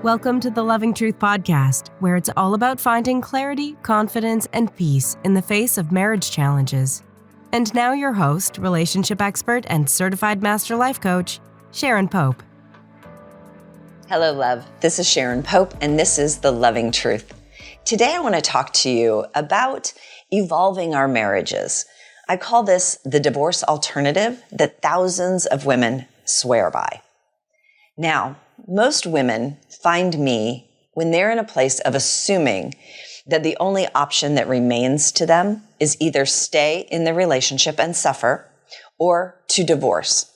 Welcome to the Loving Truth Podcast, where it's all about finding clarity, confidence, and peace in the face of marriage challenges. And now your host, relationship expert, and certified master life coach, Sharon Pope. Hello, love. This is Sharon Pope, and this is The Loving Truth. Today, I want to talk to you about evolving our marriages. I call this the divorce alternative that thousands of women swear by. Now, most women find me when they're in a place of assuming that the only option that remains to them is either stay in the relationship and suffer or to divorce.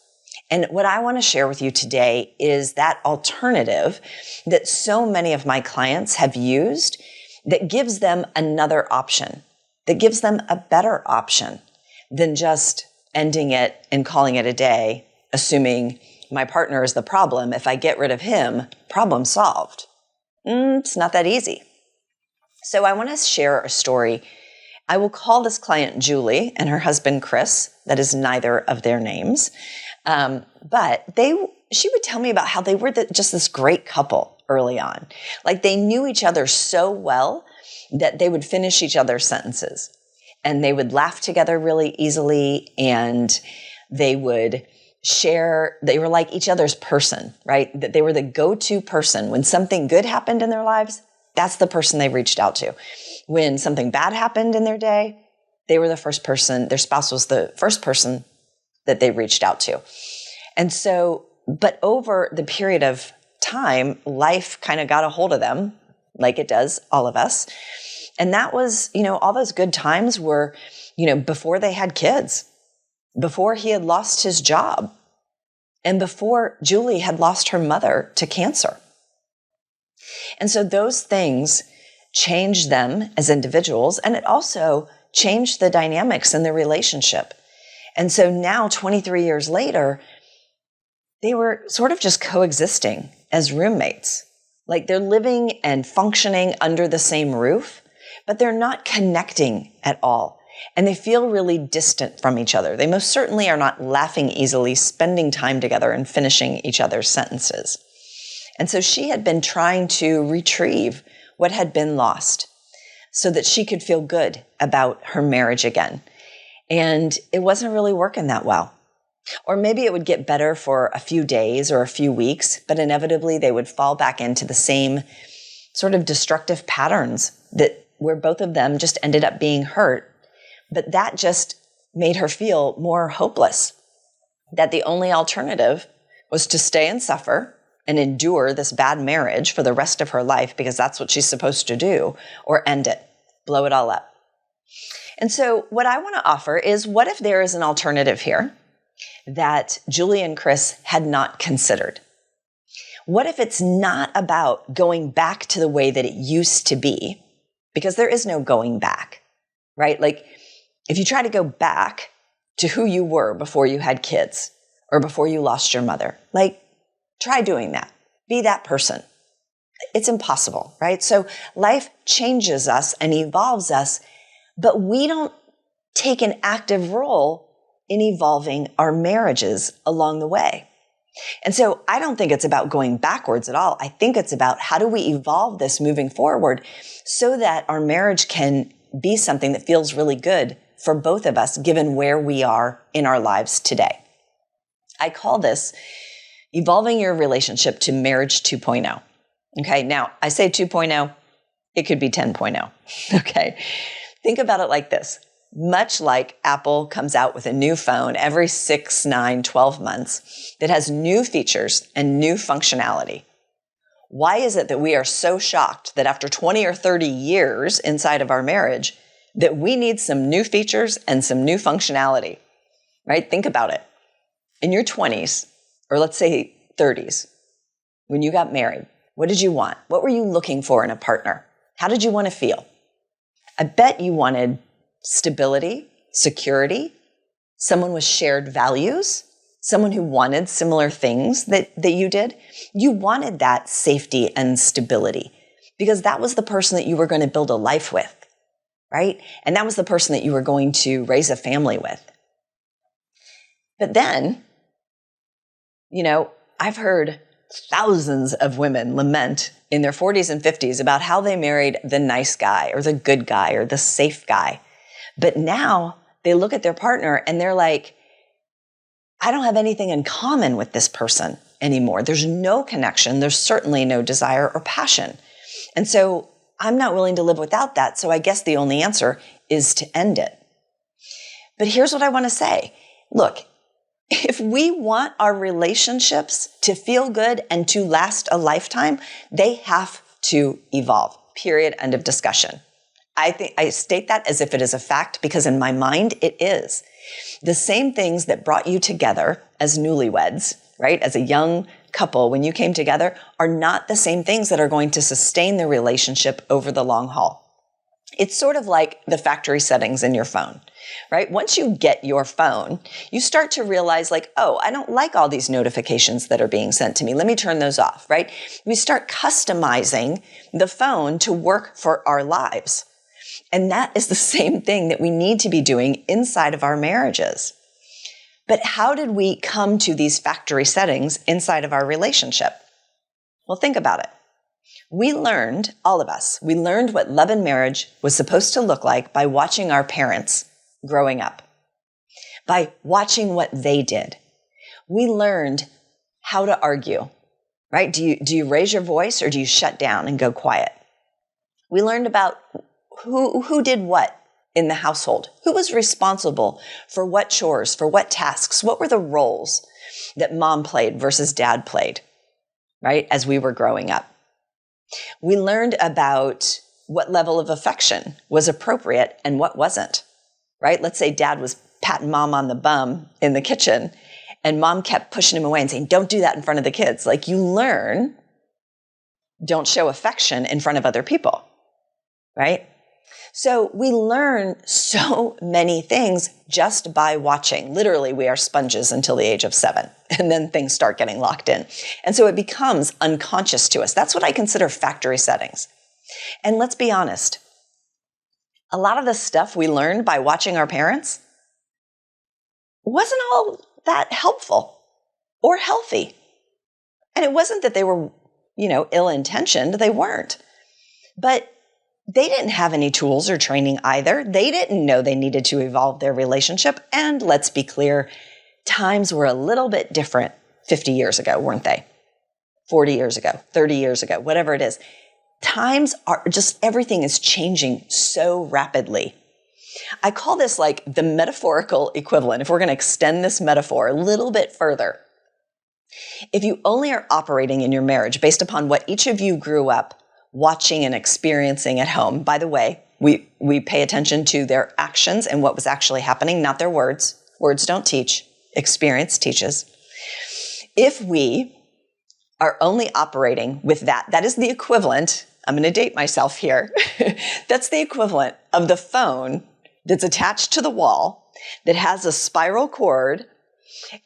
And what I want to share with you today is that alternative that so many of my clients have used that gives them another option, that gives them a better option than just ending it and calling it a day, assuming my partner is the problem. If I get rid of him, problem solved. It's not that easy. So I want to share a story. I will call this client Julie and her husband Chris. That is neither of their names. But she would tell me about how they were just this great couple early on. Like they knew each other so well that they would finish each other's sentences. And they would laugh together really easily, and they would share, they were like each other's person, right? That they were the go-to person. When something good happened in their lives, that's the person they reached out to. When something bad happened in their day, they were the first person, their spouse was the first person that they reached out to. And so, but over the period of time, life kind of got a hold of them, like it does all of us. And that was, all those good times were, before they had kids, before he had lost his job, and before Julie had lost her mother to cancer. And so those things changed them as individuals, and it also changed the dynamics in the relationship. And so now, 23 years later, they were sort of just coexisting as roommates. Like they're living and functioning under the same roof, but they're not connecting at all. And they feel really distant from each other. They most certainly are not laughing easily, spending time together and finishing each other's sentences. And so she had been trying to retrieve what had been lost so that she could feel good about her marriage again. And it wasn't really working that well. Or maybe it would get better for a few days or a few weeks, but inevitably they would fall back into the same sort of destructive patterns where both of them just ended up being hurt. But that just made her feel more hopeless, that the only alternative was to stay and suffer and endure this bad marriage for the rest of her life, because that's what she's supposed to do, or end it, blow it all up. And so what I want to offer is, what if there is an alternative here that Julie and Chris had not considered? What if it's not about going back to the way that it used to be? Because there is no going back, right? Like, if you try to go back to who you were before you had kids or before you lost your mother, try doing that. Be that person. It's impossible, right? So life changes us and evolves us, but we don't take an active role in evolving our marriages along the way. And so I don't think it's about going backwards at all. I think it's about how do we evolve this moving forward so that our marriage can be something that feels really good for both of us, given where we are in our lives today. I call this evolving your relationship to marriage 2.0. Okay, now I say 2.0, it could be 10.0. Okay, think about it like this. Much like Apple comes out with a new phone every 6, 9, 12 months that has new features and new functionality. Why is it that we are so shocked that after 20 or 30 years inside of our marriage, that we need some new features and some new functionality, right? Think about it. In your 20s, or let's say 30s, when you got married, what did you want? What were you looking for in a partner? How did you want to feel? I bet you wanted stability, security, someone with shared values, someone who wanted similar things that you did. You wanted that safety and stability because that was the person that you were going to build a life with. Right? And that was the person that you were going to raise a family with. But then, I've heard thousands of women lament in their 40s and 50s about how they married the nice guy or the good guy or the safe guy. But now they look at their partner and they're like, I don't have anything in common with this person anymore. There's no connection. There's certainly no desire or passion. And so I'm not willing to live without that. So I guess the only answer is to end it. But here's what I want to say. Look, if we want our relationships to feel good and to last a lifetime, they have to evolve. Period. End of discussion. I state that as if it is a fact because in my mind, it is. The same things that brought you together as newlyweds, right? As a young couple, when you came together, are not the same things that are going to sustain the relationship over the long haul. It's sort of like the factory settings in your phone, right? Once you get your phone, you start to realize like, oh, I don't like all these notifications that are being sent to me. Let me turn those off, right? We start customizing the phone to work for our lives. And that is the same thing that we need to be doing inside of our marriages. But how did we come to these factory settings inside of our relationship? Well, think about it. We learned, all of us, we learned what love and marriage was supposed to look like by watching our parents growing up, by watching what they did. We learned how to argue, right? Do you raise your voice or do you shut down and go quiet? We learned about who did what in the household, who was responsible for what chores, for what tasks, what were the roles that mom played versus dad played, right, as we were growing up. We learned about what level of affection was appropriate and what wasn't, right? Let's say dad was patting mom on the bum in the kitchen and mom kept pushing him away and saying, don't do that in front of the kids. Like you learn, don't show affection in front of other people, right? So we learn so many things just by watching. Literally, we are sponges until the age of 7, and then things start getting locked in. And so it becomes unconscious to us. That's what I consider factory settings. And let's be honest, a lot of the stuff we learned by watching our parents wasn't all that helpful or healthy. And it wasn't that they were, ill-intentioned. They weren't. But they didn't have any tools or training either. They didn't know they needed to evolve their relationship. And let's be clear, times were a little bit different 50 years ago, weren't they? 40 years ago, 30 years ago, whatever it is. Times are just, everything is changing so rapidly. I call this like the metaphorical equivalent. If we're going to extend this metaphor a little bit further, if you only are operating in your marriage based upon what each of you grew up watching and experiencing at home. By the way, we pay attention to their actions and what was actually happening, not their words. Words don't teach. Experience teaches. If we are only operating with that is the equivalent, I'm going to date myself here, that's the equivalent of the phone that's attached to the wall that has a spiral cord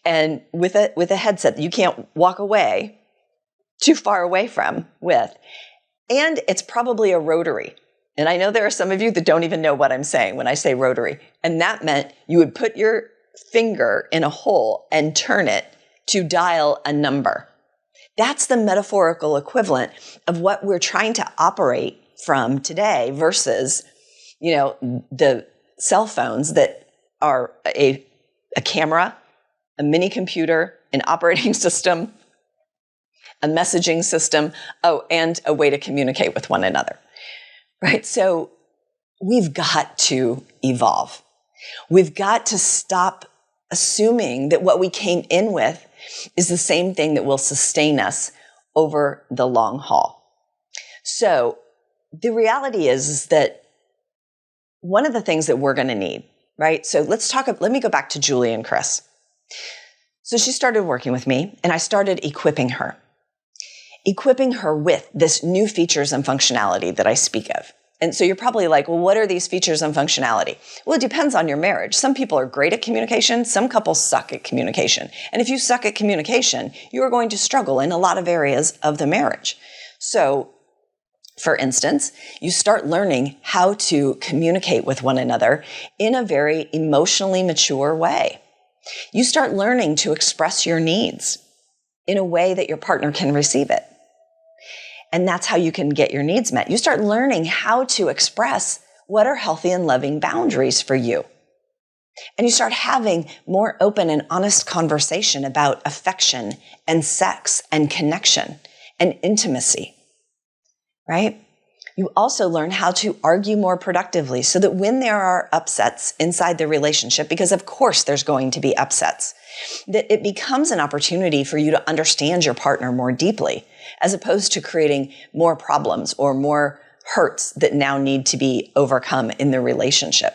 and with a headset that you can't walk away too far away from with. And it's probably a rotary. And I know there are some of you that don't even know what I'm saying when I say rotary. And that meant you would put your finger in a hole and turn it to dial a number. That's the metaphorical equivalent of what we're trying to operate from today versus, the cell phones that are a camera, a mini computer, an operating system, a messaging system, and a way to communicate with one another, right? So we've got to evolve. We've got to stop assuming that what we came in with is the same thing that will sustain us over the long haul. So the reality is that one of the things that we're going to need, right? So let me go back to Julie and Chris. So she started working with me and I started equipping her with this new features and functionality that I speak of. And so you're probably like, well, what are these features and functionality? Well, it depends on your marriage. Some people are great at communication. Some couples suck at communication. And if you suck at communication, you are going to struggle in a lot of areas of the marriage. So, for instance, you start learning how to communicate with one another in a very emotionally mature way. You start learning to express your needs. in a way that your partner can receive it. And that's how you can get your needs met. You start learning how to express what are healthy and loving boundaries for you. And you start having more open and honest conversation about affection and sex and connection and intimacy, right? You also learn how to argue more productively so that when there are upsets inside the relationship, because of course there's going to be upsets, that it becomes an opportunity for you to understand your partner more deeply, as opposed to creating more problems or more hurts that now need to be overcome in the relationship.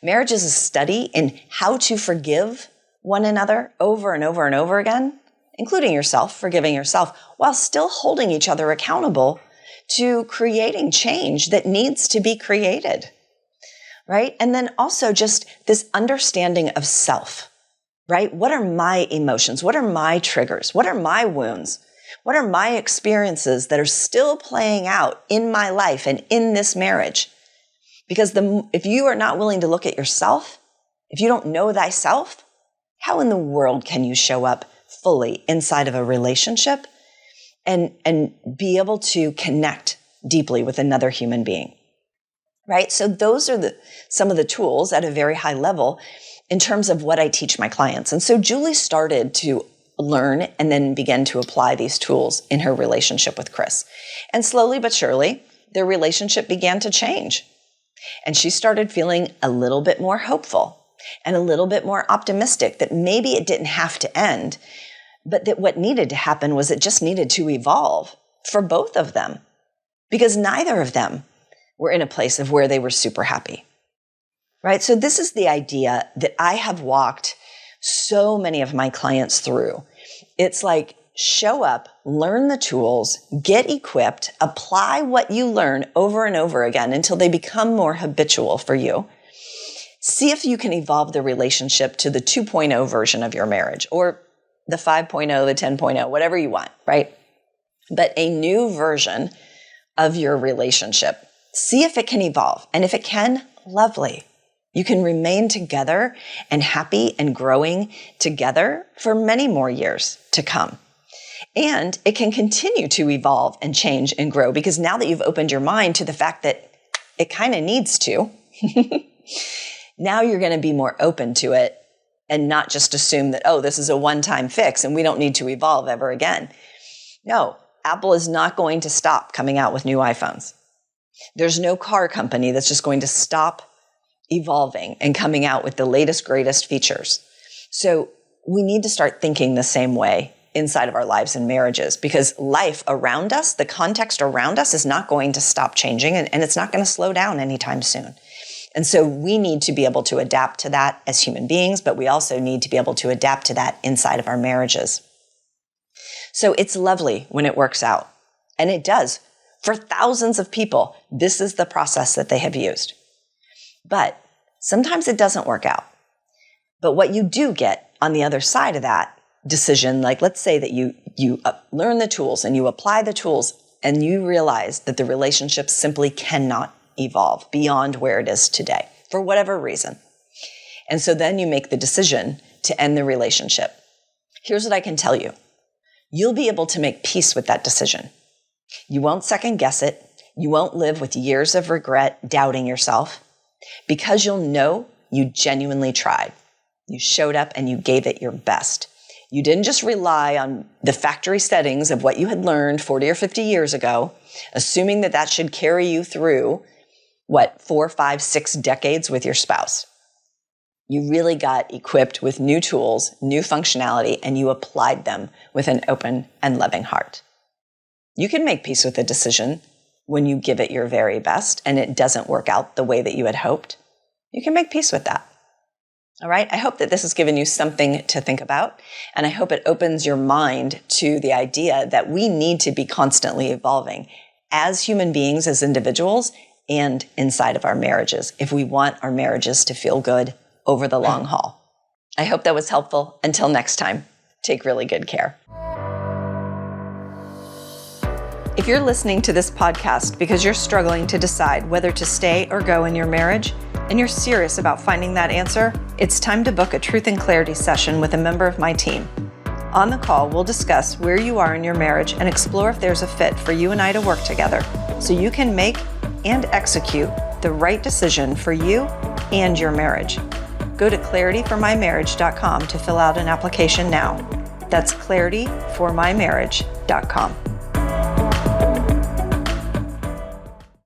Marriage is a study in how to forgive one another over and over and over again, including yourself, forgiving yourself, while still holding each other accountable to creating change that needs to be created, right? And then also just this understanding of self, right? What are my emotions? What are my triggers? What are my wounds? What are my experiences that are still playing out in my life and in this marriage? Because if you are not willing to look at yourself, if you don't know thyself, how in the world can you show up fully inside of a relationship and be able to connect deeply with another human being, right? So those are some of the tools at a very high level in terms of what I teach my clients. And so Julie started to learn and then began to apply these tools in her relationship with Chris. And slowly but surely, their relationship began to change. And she started feeling a little bit more hopeful and a little bit more optimistic that maybe it didn't have to end, but that what needed to happen was it just needed to evolve for both of them, because neither of them were in a place of where they were super happy, right? So this is the idea that I have walked so many of my clients through. It's like, show up, learn the tools, get equipped, apply what you learn over and over again until they become more habitual for you. See if you can evolve the relationship to the 2.0 version of your marriage, or the 5.0, the 10.0, whatever you want, right? But a new version of your relationship. See if it can evolve. And if it can, lovely. You can remain together and happy and growing together for many more years to come. And it can continue to evolve and change and grow, because now that you've opened your mind to the fact that it kind of needs to, now you're going to be more open to it and not just assume that, oh, this is a one-time fix and we don't need to evolve ever again. No, Apple is not going to stop coming out with new iPhones. There's no car company that's just going to stop evolving and coming out with the latest, greatest features. So we need to start thinking the same way inside of our lives and marriages, because life around us, the context around us, is not going to stop changing, and it's not going to slow down anytime soon. And so we need to be able to adapt to that as human beings, but we also need to be able to adapt to that inside of our marriages. So it's lovely when it works out. And it does. For thousands of people, this is the process that they have used. But sometimes it doesn't work out. But what you do get on the other side of that decision, like let's say that you learn the tools and you apply the tools and you realize that the relationship simply cannot evolve beyond where it is today for whatever reason. And so then you make the decision to end the relationship. Here's what I can tell you. You'll be able to make peace with that decision. You won't second guess it. You won't live with years of regret, doubting yourself, because you'll know you genuinely tried. You showed up and you gave it your best. You didn't just rely on the factory settings of what you had learned 40 or 50 years ago, assuming that that should carry you through 4, 5, 6 decades with your spouse. You really got equipped with new tools, new functionality, and you applied them with an open and loving heart. You can make peace with the decision when you give it your very best and it doesn't work out the way that you had hoped. You can make peace with that. All right? I hope that this has given you something to think about, and I hope it opens your mind to the idea that we need to be constantly evolving as human beings, as individuals, and inside of our marriages if we want our marriages to feel good over the long haul. I hope that was helpful. Until next time, take really good care. If you're listening to this podcast because you're struggling to decide whether to stay or go in your marriage, and you're serious about finding that answer, it's time to book a Truth and Clarity session with a member of my team. On the call, we'll discuss where you are in your marriage and explore if there's a fit for you and I to work together so you can make and execute the right decision for you and your marriage. Go to clarityformymarriage.com to fill out an application now. That's clarityformymarriage.com.